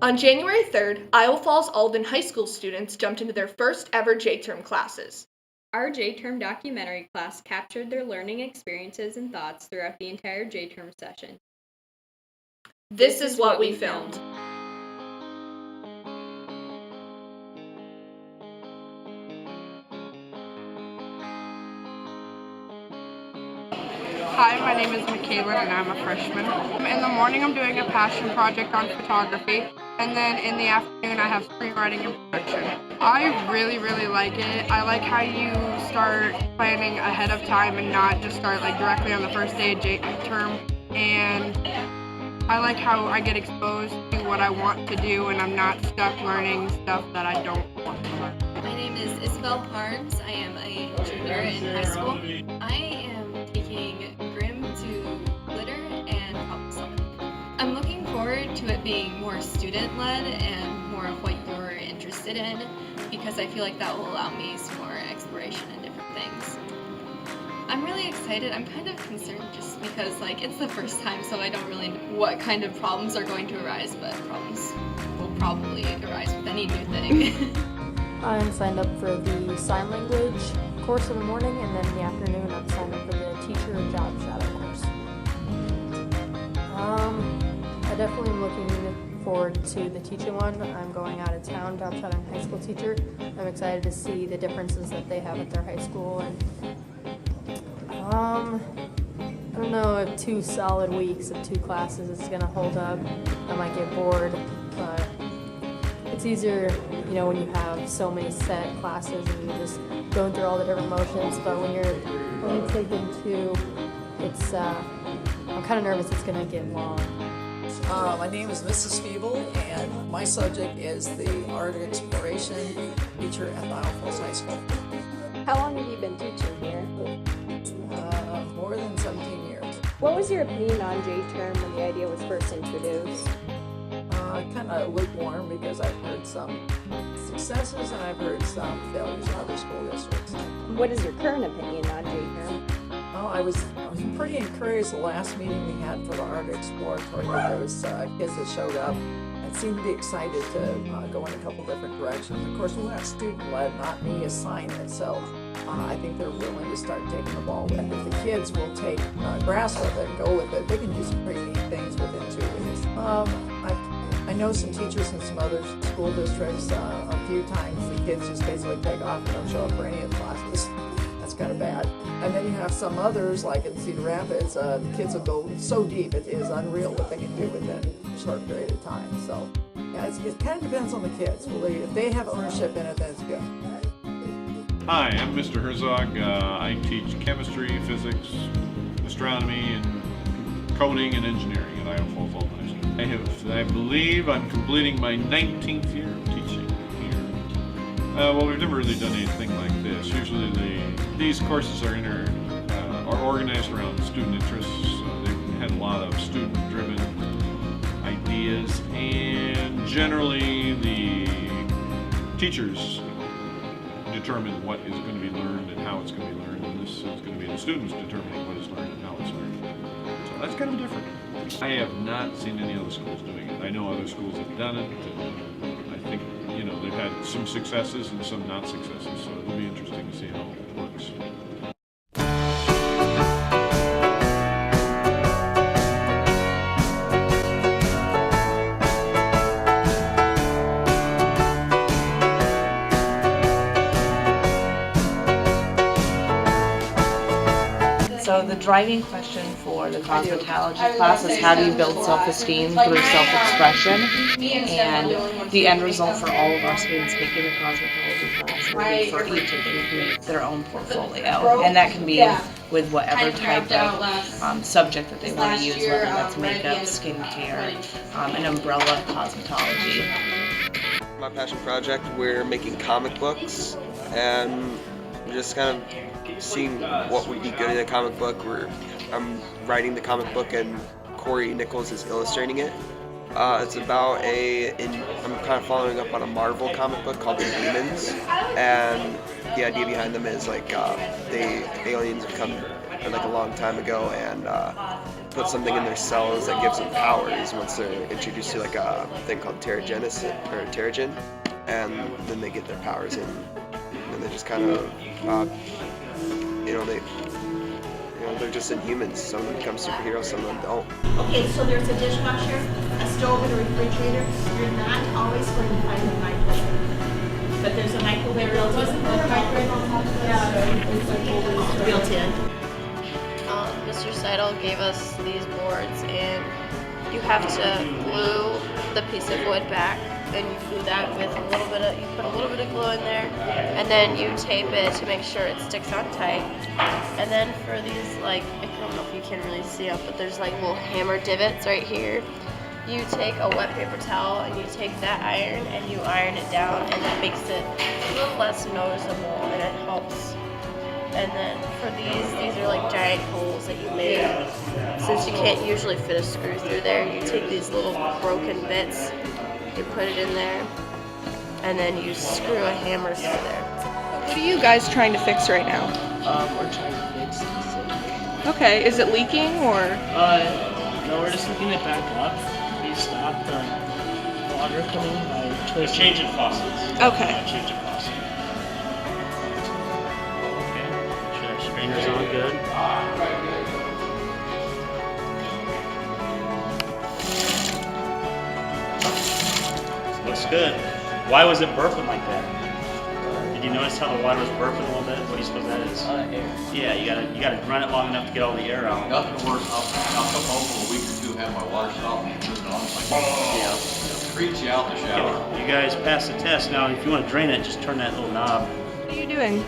On January 3rd, Iowa Falls-Alden high school students jumped into their first ever J-term classes. Our J-term documentary class captured their learning experiences and thoughts throughout the entire J-term session. This is what we filmed. Hi, my name is Michaela and I'm a freshman. In the morning I'm doing a passion project on photography, and then in the afternoon I have screenwriting and production. I really like it. I like how you start planning ahead of time and not just start directly on the first day of J-term, and I like how I get exposed to what I want to do and I'm not stuck learning stuff that I don't want to learn. My name is Isabel Parnes. I am a junior in high school. I am taking Grim to Glitter and Problem Solving. I'm looking forward to it being more student-led and more of what you're interested in, because I feel like that will allow me some more exploration in different things. I'm really excited. I'm kind of concerned just because it's the first time, so I don't really know what kind of problems are going to arise, but problems will probably arise with any new thing. I'm signed up for the sign language course in the morning, and then in the afternoon I'm signed up for the teacher and job shadow course. I definitely am looking forward to the teaching one. I'm going out of town, job shadowing high school teacher. I'm excited to see the differences that they have at their high school, and I don't know if 2 solid weeks of 2 classes is going to hold up. I might get bored, but it's easier, when you have so many set classes and you're just going through all the different motions. But when you take them 2, it's I'm kind of nervous it's going to get long. My name is Mrs. Feeble, and my subject is the art exploration teacher at the Iowa Falls High School. How long have you been teaching here? More than 17 years. What was your opinion on J-term when the idea was first introduced? Kind of lukewarm, because I've heard some successes and I've heard some failures in other school districts. What is your current opinion on J-term? Oh, I was pretty encouraged the last meeting we had for the art exploratory. There was kids that showed up and seemed to be excited to go in a couple different directions. Of course, we went student-led, not me assigning it, so I think they're willing to start taking the ball with it. If the kids will take grasp with it and go with it, they can do some pretty neat things within 2 weeks. I know some teachers in some other school districts, a few times the kids just basically take off and don't show up for any of the classes. That's kind of bad. And then you have some others, like in Cedar Rapids, the kids will go so deep, it is unreal what they can do within a short period of time. So, yeah, it kind of depends on the kids. If they have ownership in it, then it's good. Hi, I'm Mr. Herzog. I teach chemistry, physics, astronomy, and coding and engineering at Iowa Falls-Alden High School. I believe I'm completing my 19th year of teaching here. Well, we've never really done anything like this. Usually these courses are organized around student interests. They've had a lot of student-driven ideas, and generally the teachers determine what is going to be learned and how it's going to be learned, and this is going to be the students determining what is learned and how it's learned. So that's kind of different. I have not seen any other schools doing it. I know other schools have done it, and I think they've had some successes and some not successes, so it'll be interesting to see how it works. So the driving question for the cosmetology class is how do you build self-esteem through self-expression, and the end result for all of our students taking the cosmetology class will be for each of them to create their own portfolio, and that can be with whatever type of subject that they want to use, whether that's makeup, skincare, an umbrella of cosmetology. My passion project, we're making comic books, and we're just kind of seeing what would be good in a comic book. I'm writing the comic book and Corey Nichols is illustrating it. It's about I'm kind of following up on a Marvel comic book called The Demons, and the idea behind them is the aliens have come like a long time ago and put something in their cells that gives them powers once they're introduced to like a thing called Terrigen, and then they get their powers and they just kind of they're just inhumans. Some of them become superheroes, some of them don't. Okay, so there's a dishwasher, a stove, and a refrigerator. You're not always going to find a microwave, but there's a microwave built in. Wasn't there a microwave on top of that? Yeah, built in. Mr. Seidel gave us these boards, and you have to glue the piece of wood back, and you glue that with you put a little bit of glue in there, and then you tape it to make sure it sticks on tight. And then for these, like, I don't know if you can really see them, but there's like little hammer divots right here. You take a wet paper towel and you take that iron and you iron it down, and that makes it a little less noticeable, and it helps. And then for these are like giant holes that you made. Since you can't usually fit a screw through there, you take these little broken bits, you put it in there, and then you screw a hammer through there. What are you guys trying to fix right now? We're trying to fix the sink. Okay, is it leaking or? No, we're just looking it back up. We stopped water coming by changing faucets. Okay. Changing faucet. Okay. Sure, our strainer's on good. Looks good. Why was it burping like that? Did you notice how the water was burping a little bit? What do you suppose that is? Air. Yeah, you gotta run it long enough to get all the air out. Nothing worse. I'll come home for a week or two, have my water stop and turn it on. Yeah. Freaks you out in the shower. You guys passed the test. Now, if you want to drain it, just turn that little knob. What are you doing?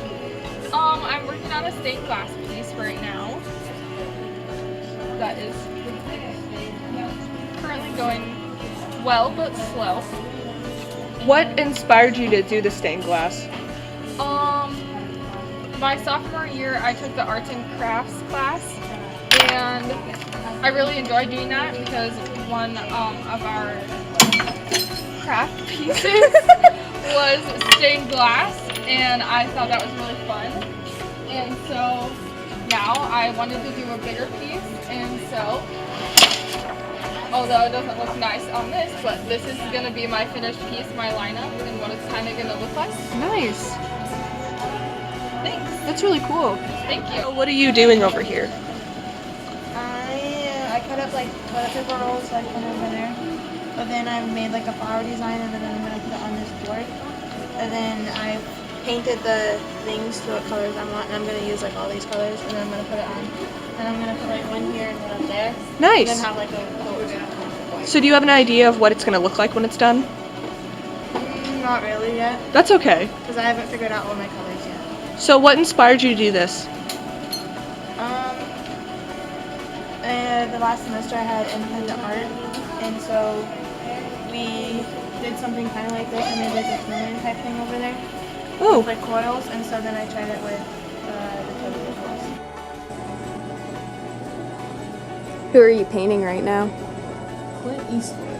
I'm working on a stained glass piece right now. That is currently going well but slow. What inspired you to do the stained glass? My sophomore year, I took the arts and crafts class, and I really enjoyed doing that because one of our craft pieces was stained glass, and I thought that was really fun. And so now I wanted to do a bigger piece, and so although it doesn't look nice on this, but this is going to be my finished piece, my lineup, and what it's kind of going to look like. Nice. Thanks. That's really cool. Thank you. What are you doing over here? I cut up like toilet paper rolls like one over there, but then I made like a flower design, and then I'm going to put it on this board, and then I painted the things to what colors I want, and I'm going to use like all these colors, and then I'm going to put it on. And I'm going to put like one here and one up there. Nice. And then have like a coat. So do you have an idea of what it's going to look like when it's done? Not really yet. That's okay. Because I haven't figured out all my colors yet. So what inspired you to do this? The last semester I had independent art, and so we did something kind of like this, and made like a snowman type thing over there. Oh. With like coils, and so then I tried it with the toilet paper. Who are you painting right now? Clint Eastwood.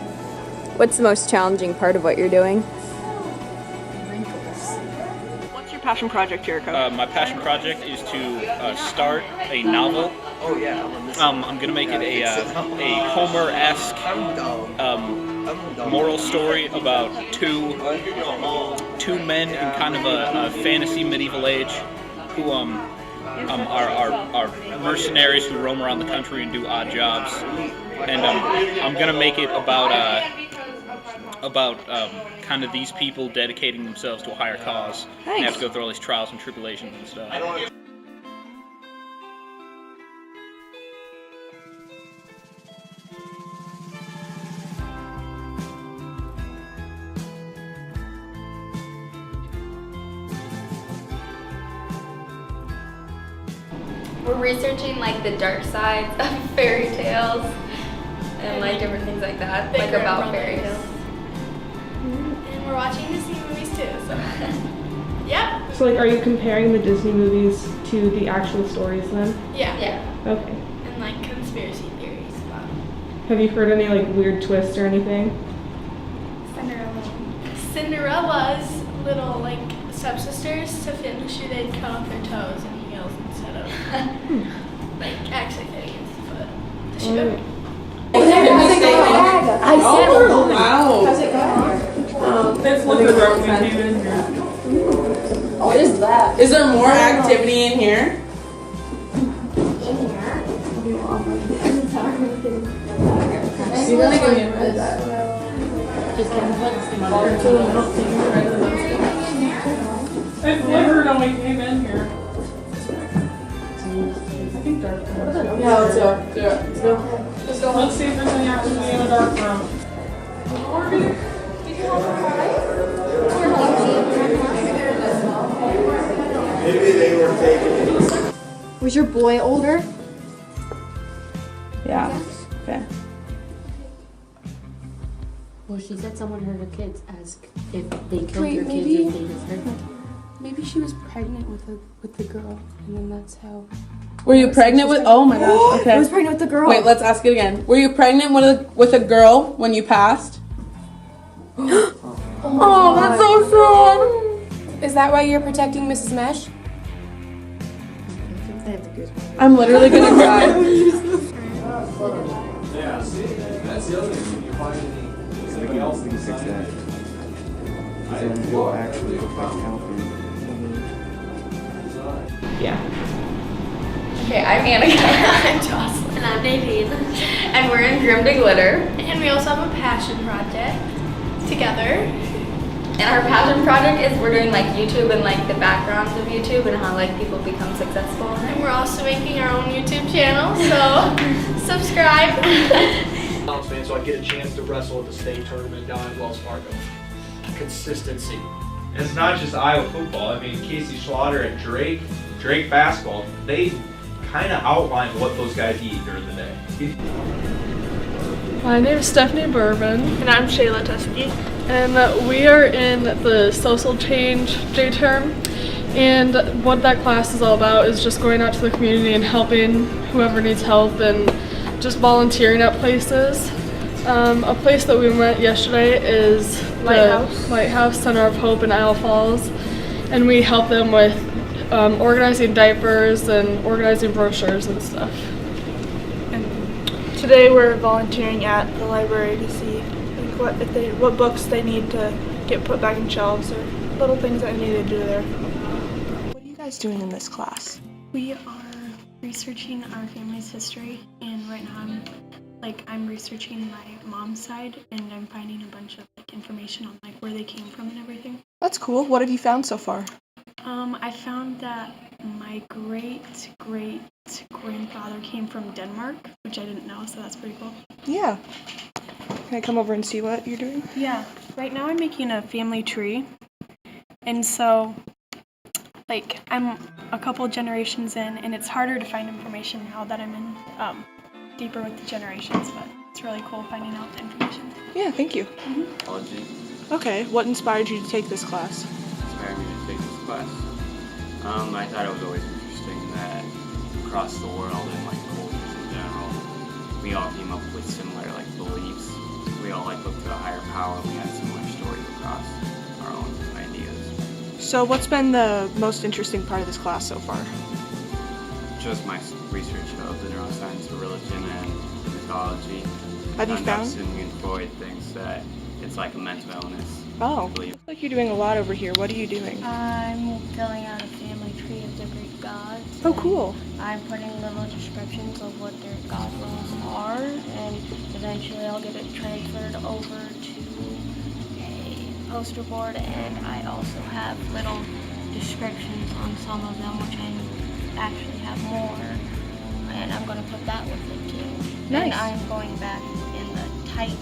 What's the most challenging part of what you're doing? Wrinkles. What's your passion project, Jericho? My passion project is to start a novel. Oh yeah. I'm gonna make it a Homer-esque moral story about two men in kind of a fantasy medieval age who are mercenaries who roam around the country and do odd jobs. And I'm gonna make it about kind of these people dedicating themselves to a higher cause. Nice. And they have to go through all these trials and tribulations and stuff. We're researching like the dark sides of fairy tales and like different things like that, like about fairy tales. And we're watching Disney movies too, so. Yep. So like, are you comparing the Disney movies to the actual stories then? Yeah. Yeah. Okay. And like conspiracy theories about Have you heard any like weird twists or anything? Cinderella's little like stepsisters to finish, they'd cut off their toes and heels instead of. like actually fitting into the foot. Does she do it? I said, oh, wow. How's it going? Let's look at where we came in here. What is that? Is there more activity in here? You gotta give me a minute. It's liquor when we came in here. I think dark room. Yeah, let's go. Do it. Let's go. Let's go. Let's see if there's any activity in the dark room. Maybe they were taking. Was your boy older? Yeah. Okay. Well, she said someone heard her kids ask if they killed Wait, your maybe- kids if they just hurt them. Maybe she was pregnant with the girl, and then that's how. Were you pregnant with? Oh my gosh. Okay. I was pregnant with the girl. Wait, let's ask it again. Were you pregnant with a girl when you passed? Oh, that's so sad. Is that why you're protecting Mrs. Mesh? I'm literally gonna cry. Yeah, see, that's the other thing. You find anything else that you fix that. Then you'll actually affect healthy. Yeah. Okay, I'm Annika. I'm Jocelyn. And I'm Nadine. And we're in Grim to Glitter. And we also have a passion project together. And our passion project is we're doing like YouTube and like the backgrounds of YouTube and how like people become successful. And we're also making our own YouTube channel, so subscribe. Man, so I get a chance to wrestle at the state tournament down in Wells Fargo. Consistency. It's not just Iowa football. I mean, Casey Slaughter and Drake basketball, they kind of outline what those guys eat during the day. My name is Stephanie Bourbon. And I'm Shayla Tusky. And we are in the social change J term. And what that class is all about is just going out to the community and helping whoever needs help and just volunteering at places. A place that we went yesterday is the Lighthouse Center of Hope in Iowa Falls. And we help them with organizing diapers and organizing brochures and stuff. Today we're volunteering at the library to see what books they need to get put back in shelves or little things that they need to do there. What are you guys doing in this class? We are researching our family's history, and right now I'm researching my mom's side, and I'm finding a bunch of information on where they came from and everything. That's cool. What have you found so far? I found that my great-great-grandfather came from Denmark, which I didn't know, so that's pretty cool. Yeah. Can I come over and see what you're doing? Yeah. Right now I'm making a family tree, and so I'm a couple generations in, and it's harder to find information now that I'm in deeper with the generations, but it's really cool finding out the information. Yeah, thank you. Mythology. Okay, what inspired you to take this class? Inspired me to take this class. I thought it was always interesting that across the world and cultures in general, we all came up with similar beliefs. We all looked to a higher power. We had similar stories across our own ideas. So what's been the most interesting part of this class so far? Just my research of the neuroscience of religion and mythology. Have you found? Sigmund Freud thinks that it's like a mental illness. Oh, looks like you're doing a lot over here. What are you doing? I'm filling out a family tree of the Greek gods. Oh, cool. I'm putting little descriptions of what their god roles are, and eventually I'll get it transferred over to a poster board, and I also have little descriptions on some of them, which I actually have more, and I'm going to put that with it too. Nice. And I'm going back in the Titan.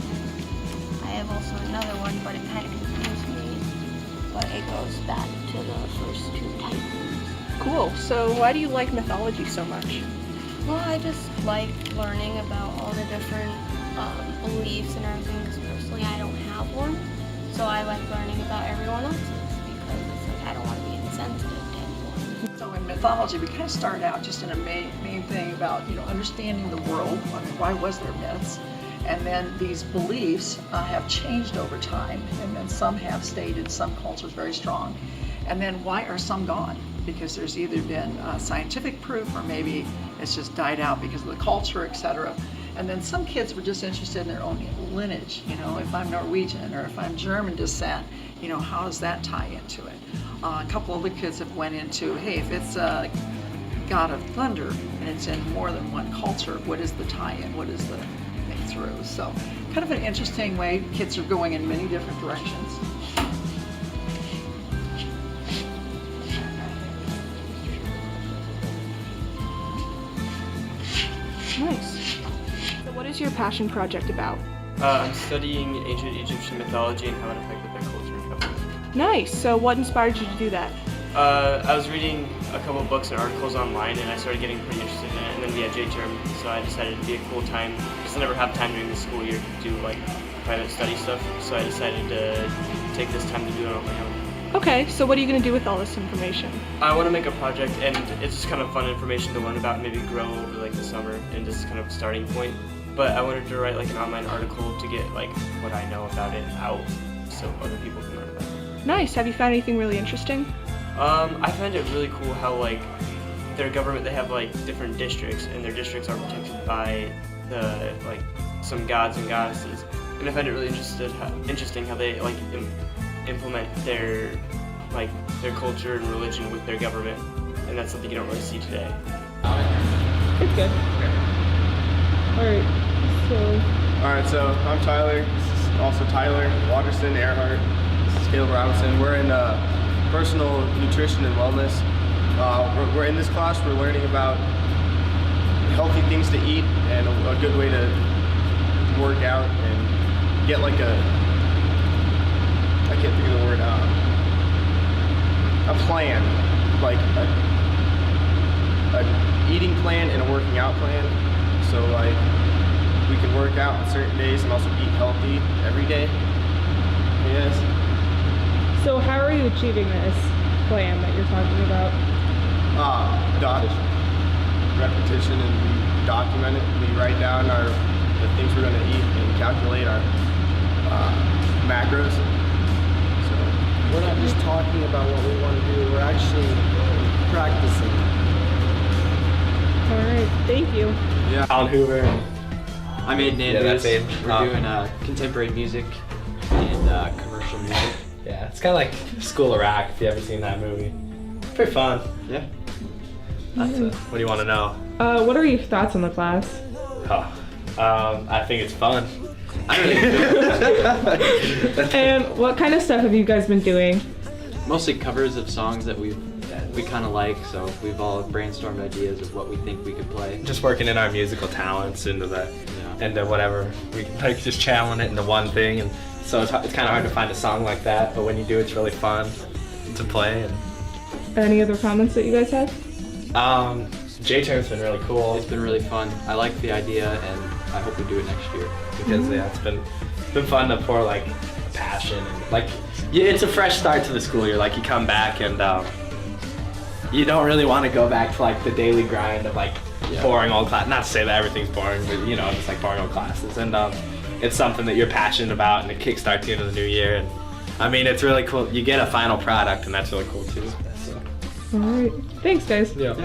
I have also another one, but it kind of confused me, but it goes back to the first two Titans. Cool. So why do you like mythology so much? Well, I just like learning about all the different beliefs and everything, because personally I don't have one. So I like learning about everyone else's, because it's I don't want to be insensitive to anyone. So in mythology, we kind of started out just in a main thing about, understanding the world. Why was there myths? And then these beliefs have changed over time, and then some have stayed in some cultures very strong. And then why are some gone? Because there's either been scientific proof or maybe it's just died out because of the culture, etc. And then some kids were just interested in their own lineage. You know, if I'm Norwegian or if I'm German descent, you know, how does that tie into it? A couple of the kids have went into, hey, if it's a god of thunder and it's in more than one culture, what is the tie-in? What is the thing through? So kind of an interesting way. Kids are going in many different directions. Nice. So what is your passion project about? I'm studying ancient Egyptian mythology and how it affected their culture and government. Nice. So what inspired you to do that? I was reading a couple books and articles online and I started getting pretty interested in it, and then we had J-term, so I decided it'd be a cool time, because I never have time during the school year to do like private study stuff, so I decided to take this time to do it on my own. Okay, so what are you going to do with all this information? I want to make a project, and it's just kind of fun information to learn about and maybe grow over like the summer, and just kind of a starting point. But I wanted to write like an online article to get like what I know about it out so other people can learn about it. Nice. Have you found anything really interesting? I find it really cool how like their government, they have like different districts, and their districts are protected by the like some gods and goddesses, and I find it really interesting how they like implement their culture and religion with their government, and that's something you don't really see today. It's good. Alright, so I'm Tyler. This is also Tyler Watterson, Earhart. This is Caleb Robinson. We're in personal nutrition and wellness. We're in this class, we're learning about healthy things to eat and a good way to work out and get like I can't think of the word, a plan, like an eating plan and a working out plan. So like we can work out on certain days and also eat healthy every day. Yes. So how are you achieving this plan that you're talking about? Repetition, and we document it. We write down the things we're going to eat and calculate our macros. So we're not just talking about what we want to do, we're actually practicing. All right, thank you. Yeah. Alan Hoover. I'm Aiden Andrews. We're doing contemporary music and commercial music. Yeah, it's kind of like School of Rock, if you ever seen that movie. Pretty fun. Yeah. That's it. What do you want to know? What are your thoughts on the class? I think it's fun. And what kind of stuff have you guys been doing? Mostly covers of songs that we kind of like, so we've all brainstormed ideas of what we think we could play. Just working in our musical talents into whatever. We like just channeling it into one thing, and so it's kind of hard to find a song like that, but when you do, it's really fun to play. And any other comments that you guys had? J-term's been really cool. It's been really fun. I like the idea, and I hope we do it next year. Because it's been fun to pour like passion and like it's a fresh start to the school year. Like you come back and you don't really want to go back to like the daily grind of like boring old class. Not to say that everything's boring, but you know, just like boring old classes. And it's something that you're passionate about, and it kickstarts you into the new year. And I mean, it's really cool. You get a final product, and that's really cool too. So. All right, thanks, guys. Yeah.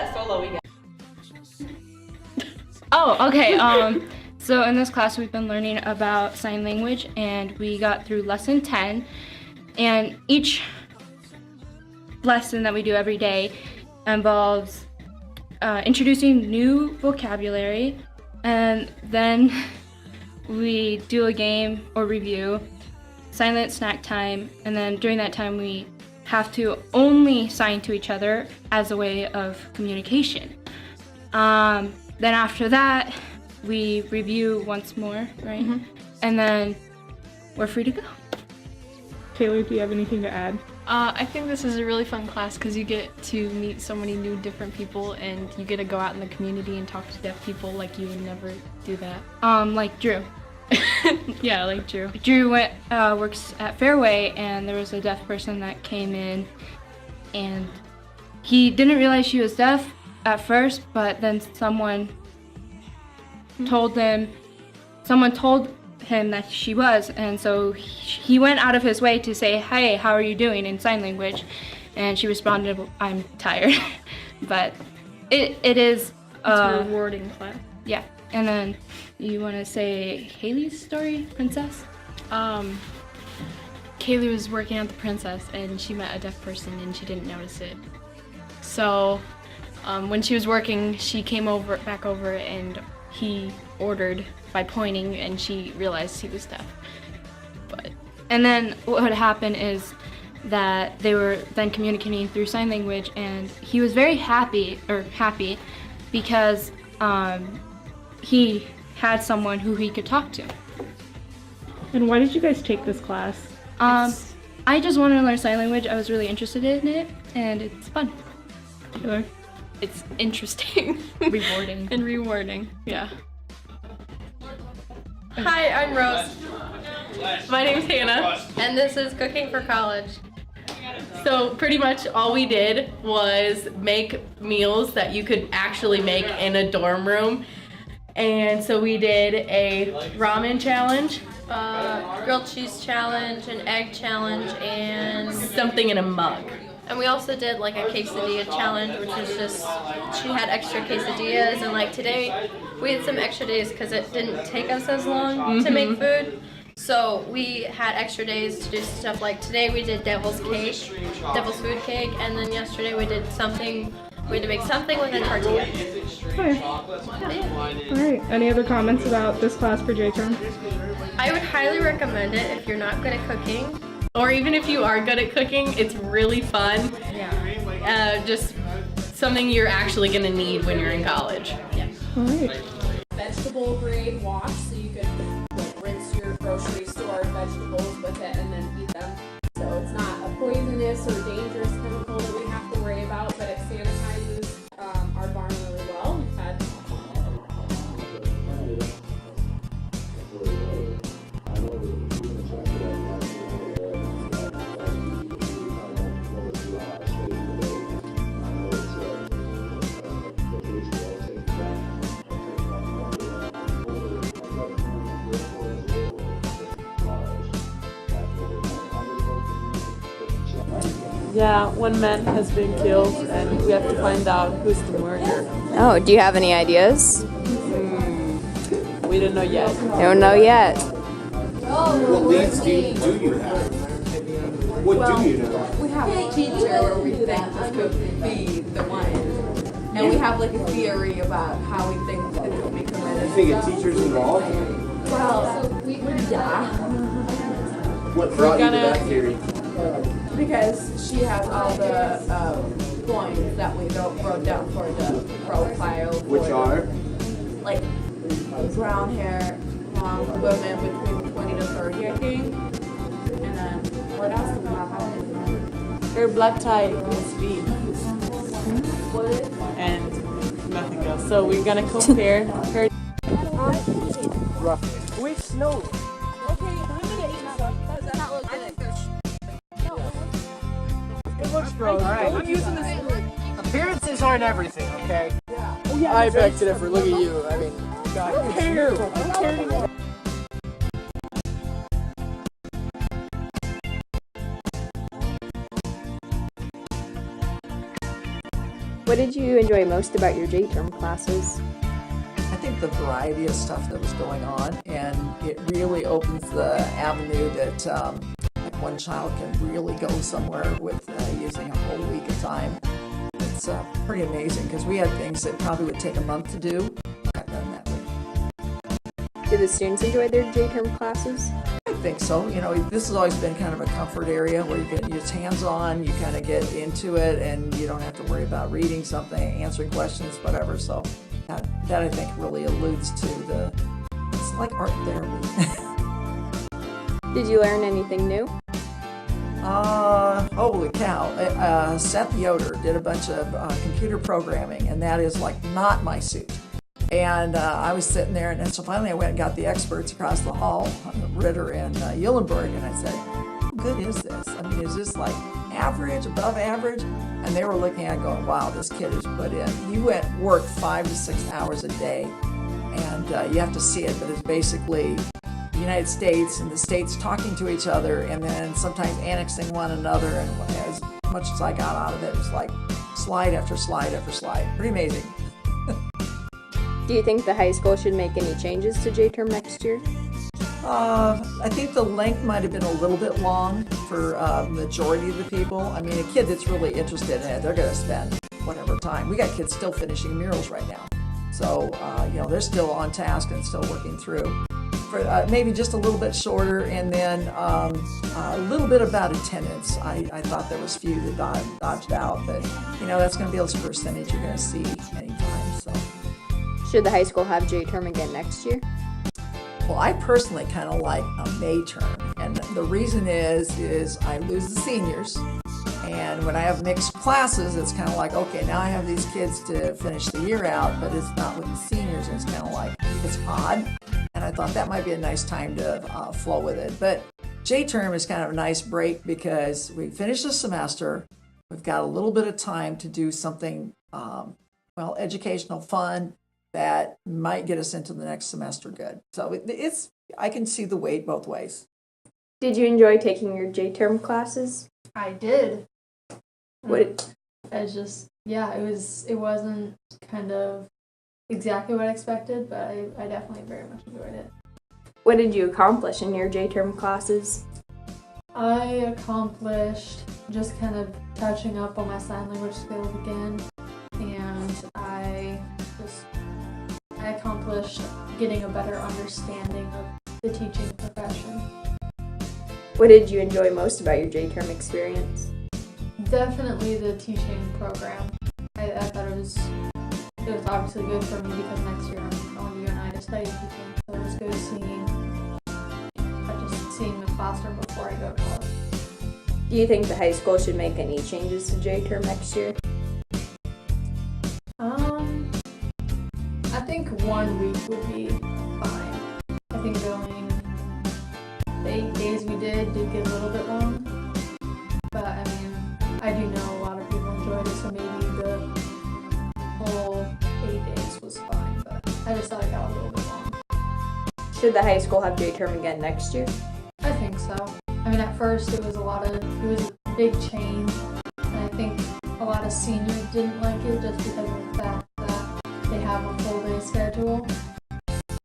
that solo we got. Oh, okay. So in this class, we've been learning about sign language, and we got through lesson 10. And each lesson that we do every day involves introducing new vocabulary, and then we do a game or review, silent snack time, and then during that time we have to only sign to each other as a way of communication. Then after that, we review once more, right? Mm-hmm. And then we're free to go. Taylor, do you have anything to add? I think this is a really fun class because you get to meet so many new different people, and you get to go out in the community and talk to deaf people like you would never do that. Like Drew. Yeah, like Drew. Drew works at Fairway, and there was a deaf person that came in, and he didn't realize she was deaf at first, but then someone told him that she was, and so he went out of his way to say, "Hey, how are you doing?" in sign language, and she responded, "I'm tired." But it is a rewarding class. Yeah. And then you want to say Haley's story, Princess? Kaylee was working at the Princess, and she met a deaf person, and she didn't notice it. So when she was working, she came back over, and he ordered by pointing, and she realized he was deaf. And then what would happen is that they were then communicating through sign language, and he was very happy because he had someone who he could talk to. And why did you guys take this class? I just wanted to learn sign language. I was really interested in it, and it's fun. Taylor? It's interesting. Rewarding. And rewarding, yeah. Hi, I'm Rose. My name's Hannah. And this is Cooking for College. So pretty much all we did was make meals that you could actually make in a dorm room. And so we did a ramen challenge, Grilled cheese challenge, an egg challenge, and something in a mug. And we also did like a quesadilla challenge, which was just, she had extra quesadillas, and like today we had some extra days because it didn't take us as long to make food. So we had extra days to do stuff like today we did devil's food cake, and then yesterday we had to make something with a tortilla. Okay. All right. Any other comments about this class for J-term? I would highly recommend it if you're not good at cooking. Or even if you are good at cooking, it's really fun. Yeah. Just something you're actually going to need when you're in college. Yeah. All right. Vegetable grade wash, so you can rinse your grocery store vegetables with it and then eat them. So it's not a poisonous or dangerous chemical that we have to worry about, but it sanitizes our barn really well. We've had Yeah, one man has been killed, and we have to find out who's the murderer. Oh, do you have any ideas? We don't know yet. Don't know yet. What leads do you have? What do you know? we have a teacher where we think this could be the one. And we have like a theory about how we think it could be committed. You think a teacher's involved? Well, yeah. What brought you to that theory? Because she has all the points that we wrote down for the profile. Which are? Like brown hair, women between 20 to 30, I think. And then what else do we have? Her blood type is B. What is? And nothing else. So we're gonna compare her. Wait, snow. It looks gross. All right, I'm using this. Appearances aren't everything, okay? Yeah. I beg to differ. Look at you. I mean, God. I don't care. I don't care anymore. What did you enjoy most about your J-term classes? I think the variety of stuff that was going on, and it really opens the avenue that like one child can really go somewhere with using a whole week of time. It's pretty amazing because we had things that probably would take a month to do. Got done that week. Did the students enjoy their J-term classes? I think so. You know, this has always been kind of a comfort area where you get your hands-on, you kind of get into it, and you don't have to worry about reading something, answering questions, whatever. So that I think really alludes to it's like art therapy. Did you learn anything new? Holy cow. Seth Yoder did a bunch of computer programming, and that is like not my suit. And I was sitting there, and so finally I went and got the experts across the hall, Ritter and Eulenberg, and I said, how good is this? I mean, is this like average, above average? And they were looking at it going, wow, this kid is put in. You work 5 to 6 hours a day, and you have to see it, but it's basically the United States and the states talking to each other, and then sometimes annexing one another, and as much as I got out of it was like slide after slide after slide. Pretty amazing. Do you think the high school should make any changes to J-term next year? I think the length might have been a little bit long for majority of the people. I mean, a kid that's really interested in it, they're going to spend whatever time. We got kids still finishing murals right now. So, you know, they're still on task and still working through. For maybe just a little bit shorter, and then a little bit about attendance. I thought there was few that dodged out, but, you know, that's going to be a percentage you're going to see anytime, so. Should the high school have J-term again next year? Well, I personally kind of like a May term, and the reason is I lose the seniors, and when I have mixed classes, it's kind of like, okay, now I have these kids to finish the year out, but it's not with the seniors, and it's kind of like, it's odd, and I thought that might be a nice time to flow with it. But J-term is kind of a nice break because we finish the semester, we've got a little bit of time to do something, well, educational, fun, that might get us into the next semester good. So I can see the weight both ways. Did you enjoy taking your J-term classes? I did. What? It wasn't kind of exactly what I expected, but I definitely very much enjoyed it. What did you accomplish in your J-term classes? I accomplished just kind of touching up on my sign language skills again, and I accomplished getting a better understanding of the teaching profession. What did you enjoy most about your J-term experience? Definitely the teaching program. I thought it was obviously good for me because next year I'm going to UNI to study teaching, so it was good seeing the classroom before I go to college. Do you think the high school should make any changes to J-term next year? I think 1 week would be fine. I think going the 8 days we did get a little bit long. But I mean, I do know a lot of people enjoyed it, so maybe the whole 8 days was fine. But I just thought it got a little bit long. Should the high school have J-term again next year? I think so. I mean, at first it was a big change. And I think a lot of seniors didn't like it just because of the fact that they have a full day schedule,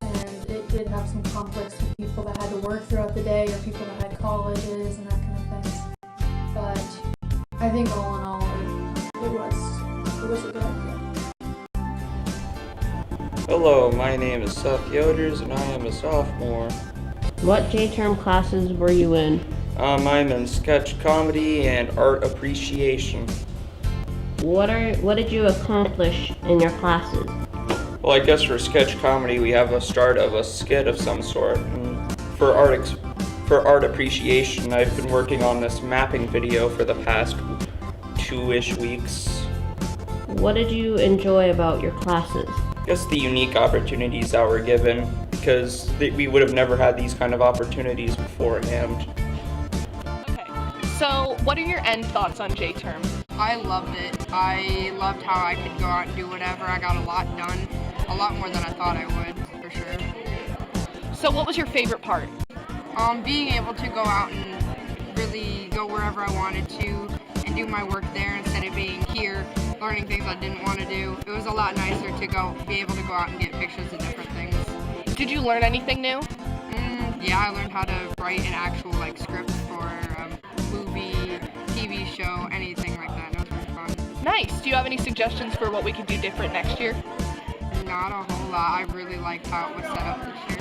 and it did have some conflicts with people that had to work throughout the day or people that had colleges and that kind of things. But I think all in all, it was a good idea. Hello, my name is Seth Yoders and I am a sophomore. What J-term classes were you in? I'm in sketch comedy and art appreciation. What did you accomplish in your classes? Well, I guess for sketch comedy we have a start of a skit of some sort. And for art appreciation, I've been working on this mapping video for the past 2-ish weeks. What did you enjoy about your classes? Just the unique opportunities that were given, because we would have never had these kind of opportunities beforehand. So, what are your end thoughts on J-term? I loved it. I loved how I could go out and do whatever. I got a lot done, a lot more than I thought I would, for sure. So, what was your favorite part? Being able to go out and really go wherever I wanted to and do my work there instead of being here learning things I didn't want to do. It was a lot nicer to be able to go out and get pictures of different things. Did you learn anything new? Yeah, I learned how to write an actual script for a movie, TV show, anything like that. It was really fun. Nice. Do you have any suggestions for what we could do different next year? Not a whole lot. I really liked how it was set up this year.